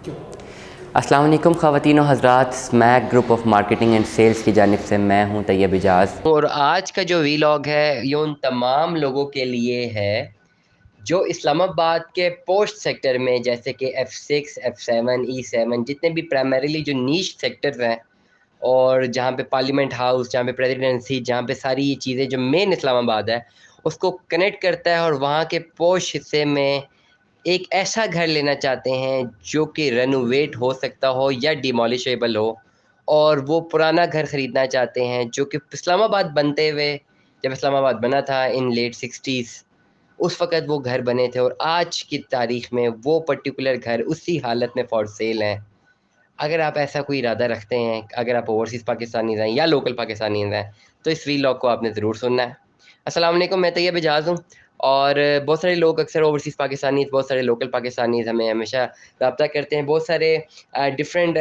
क्यों? अस्सलाम वालेकुम ख़वातीन व हज़रात, Smack group of marketing and sales की जानिब से मैं हूं तैयब इजाज़। और आज का जो वीलॉग है ये उन तमाम लोगों के लिए है जो इस्लामाबाद के पोस्ट सेक्टर में, जैसे कि F6, F7, E7, जितने भी प्राइमरीली जो नीश सेक्टर्स हैं और जहाँ पे पार्लियामेंट हाउस, जहाँ पे प्रेसिडेंसी, जहाँ पे सारी ये चीज़ें जो मेन इस्लामाबाद है उसको कनेक्ट करता है, और वहाँ के पोश हिस्से में एक ऐसा घर लेना चाहते हैं जो कि रेनोवेट हो सकता हो या डिमोलिशेबल हो, और वो पुराना घर ख़रीदना चाहते हैं जो कि इस्लामाबाद बनते हुए, जब इस्लामाबाद बना था इन लेट 60s, उस वक़्त वो घर बने थे, और आज की तारीख़ में वो पर्टिकुलर घर उसी हालत में फॉर सेल हैं। अगर आप ऐसा कोई इरादा रखते हैं, अगर आप ओवरसीज़ पाकिस्तानीज़ हैं या लोकल पाकिस्तानीज़ हैं, तो इस वीलॉग को आपने ज़रूर सुनना है। अस्सलाम वालेकुम, मैं तैयब इजाज़ हूँ, और बहुत सारे लोग, अक्सर ओवरसीज़ पाकिस्तानीज़, बहुत सारे लोकल पाकिस्तानीज़ हमें हमेशा रब्ता करते हैं। बहुत सारे डिफरेंट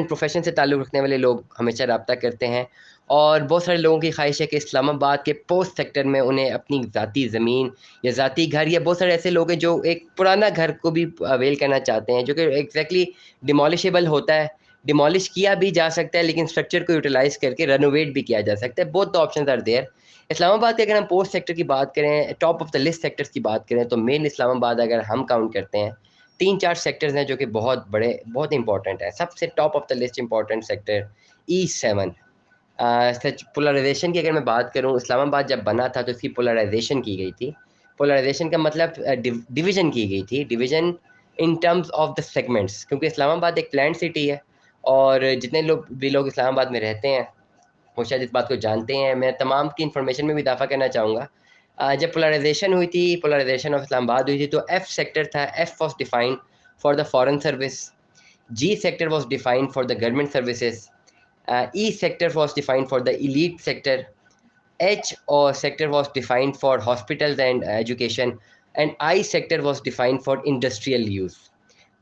प्रोफेशन से ताल्लुक़ रखने वाले लोग हमेशा रब्ता करते हैं, और बहुत सारे लोगों की ख्वाहिश है कि इस्लामाबाद के पोस्ट सेक्टर में उन्हें अपनी ज़ाती ज़मीन या ज़ाती घर, या बहुत सारे ऐसे लोग हैं जो एक पुराना घर को भी अवेल करना चाहते हैं जो कि एग्जैक्टली डिमोलिशेबल होता है, डिमोलिश किया भी जा सकता है, लेकिन स्ट्रक्चर को यूटिलाइज़ करके रेनोवेट भी किया जा सकता है। Both the options are there. Islamabad के अगर हम पोस्ट सेक्टर की बात करें, top of the list sectors की बात करें, तो मेन इस्लामाबाद अगर हम काउंट करते हैं, 3-4 सेक्टर्स हैं जो कि बहुत बड़े, बहुत इंपॉर्टेंट हैं। सबसे top of the list important sector E7। Such polarization की अगर मैं बात करूं, इस्लामाबाद जब बना था तो इसकी पोलराइजेशन की गई थी। पोलराइजेशन का मतलब डिवीज़न की गई थी, division in terms of the segments, क्योंकि इस्लामाबाद एक प्लान्ड सिटी है, और जितने लोग इस्लामाबाद में रहते हैं वो शायद इस बात को जानते हैं। मैं तमाम की इन्फॉर्मेशन में भी इजाफ़ा करना चाहूँगा। जब पोलराइजेशन हुई थी, पोलराइजेशन ऑफ इस्लामाबाद हुई थी, तो एफ सेक्टर था, F was defined for the foreign service, G sector was defined for the government services, E sector was defined for the elite sector, H और sector was defined for hospitals and education, and I sector was defined for industrial use.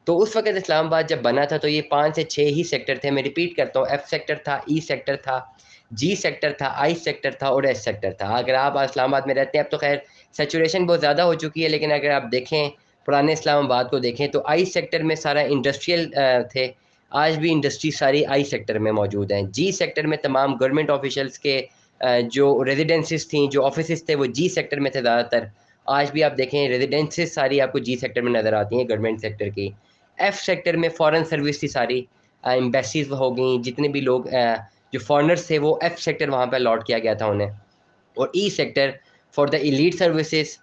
तो उस वक़्त इस्लामाबाद जब बना था तो ये 5 से 6 ही सेक्टर थे। मैं रिपीट करता हूँ, एफ सेक्टर था, ई सेक्टर था, जी सेक्टर था, आई सेक्टर था और एच सेक्टर था। अगर आप इस्लामाबाद में रहते हैं, अब तो ख़ैर सैचुरेशन बहुत ज़्यादा हो चुकी है, लेकिन अगर आप देखें, पुराने इस्लामाबाद को देखें, तो आई सेक्टर में सारा इंडस्ट्रियल थे। आज भी इंडस्ट्री सारी आई सेक्टर में मौजूद हैं। जी सेक्टर में तमाम गवर्नमेंट ऑफिशियल्स के जो रेजिडेंसीज़ थी, जो ऑफिसेज़ थे, वो जी सेक्टर में थे ज़्यादातर। आज भी आप देखें, रेजिडेंसीज़ सारी आपको जी सेक्टर में नज़र आती हैं, गवर्नमेंट सेक्टर की। एफ सेक्टर में फॉरेन सर्विस थी सारी, एम्बेसीज हो गई, जितने भी लोग जो फॉरेनर्स थे वो एफ सेक्टर वहाँ पे अलॉट किया गया था उन्हें। और E sector for the elite services,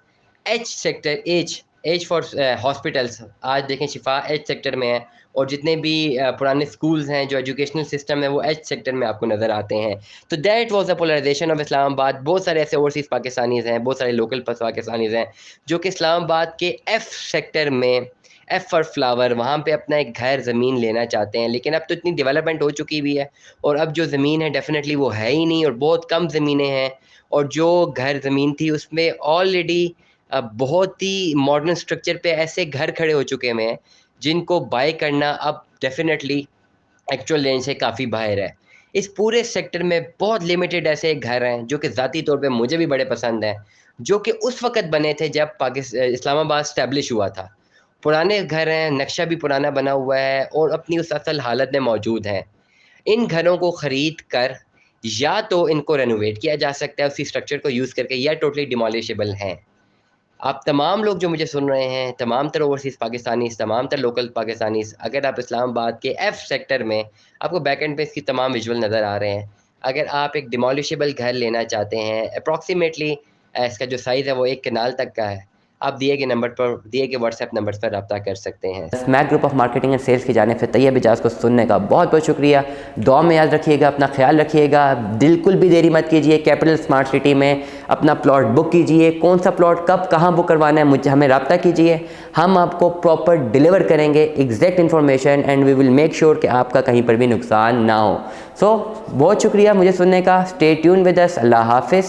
H sector, H H for hospitals, आज देखें शिफा एच सेक्टर में है, और जितने भी पुराने स्कूल्स हैं, जो एजुकेशनल सिस्टम है, वो एच सेक्टर में आपको नज़र आते हैं। तो that was the polarization of Islamabad. बहुत सारे ऐसे ओवरसीज़ पाकिस्तानीज़ हैं, बहुत सारे लोकल पाकिस्तानीज़ हैं जो कि इस्लामाबाद के एफ सेक्टर में, एफ फॉर फ्लावर, वहाँ पे अपना एक घर ज़मीन लेना चाहते हैं। लेकिन अब तो इतनी डेवलपमेंट हो चुकी भी है, और अब जो ज़मीन है डेफ़िनेटली वो है ही नहीं, और बहुत कम ज़मीनें हैं, और जो घर ज़मीन थी उसमें ऑलरेडी बहुत ही मॉडर्न स्ट्रक्चर पे ऐसे घर खड़े हो चुके हुए हैं जिनको बाय करना अब डेफ़िनेटली एक्चुअल रेंज से काफ़ी बाहर है। इस पूरे सेक्टर में बहुत लिमिटेड ऐसे घर हैं जो कि ज़ाती तौर पे मुझे भी बड़े पसंद हैं, जो कि उस वक़्त बने थे जब इस्लामाबाद इस्टैब्लिश हुआ था। पुराने घर हैं, नक्शा भी पुराना बना हुआ है, और अपनी उस असल हालत में मौजूद हैं। इन घरों को ख़रीद कर या तो इनको रेनोवेट किया जा सकता है उसी स्ट्रक्चर को यूज़ करके, या टोटली डिमोलिशेबल हैं। आप तमाम लोग जो मुझे सुन रहे हैं, तमाम तर ओवरसीज़ पाकिस्तानीज़, तमाम तर लोकल पाकिस्तानीज़, अगर आप इस्लामाबाद के एफ सेक्टर में, आपको बैक एंड पे इसकी तमाम विजुअल नज़र आ रहे हैं। अगर आप एक डिमोलिशेबल घर लेना चाहते हैं, अप्रॉक्सीमेटली इसका जो साइज़ है वो 1 कनाल तक का है, आप दिए गए नंबर पर, दिए गए व्हाट्सएप नंबर पर रब्ता कर सकते हैं। Smack group of marketing and sales की जानिब से तैयब इजाज़ को सुनने का बहुत बहुत शुक्रिया। दुआ में याद रखिएगा, अपना ख्याल रखिएगा, बिल्कुल भी देरी मत कीजिए। कैपिटल स्मार्ट सिटी में अपना प्लॉट बुक कीजिए। कौन सा प्लॉट कब कहाँ बुक करवाना है, मुझे हमें रब्ता कीजिए, हम आपको प्रॉपर डिलीवर करेंगे exact information, and we will make sure कि आपका कहीं पर भी नुकसान ना हो। सो बहुत शुक्रिया मुझे सुनने का। Stay tune with us. अल्लाह हाफिज़।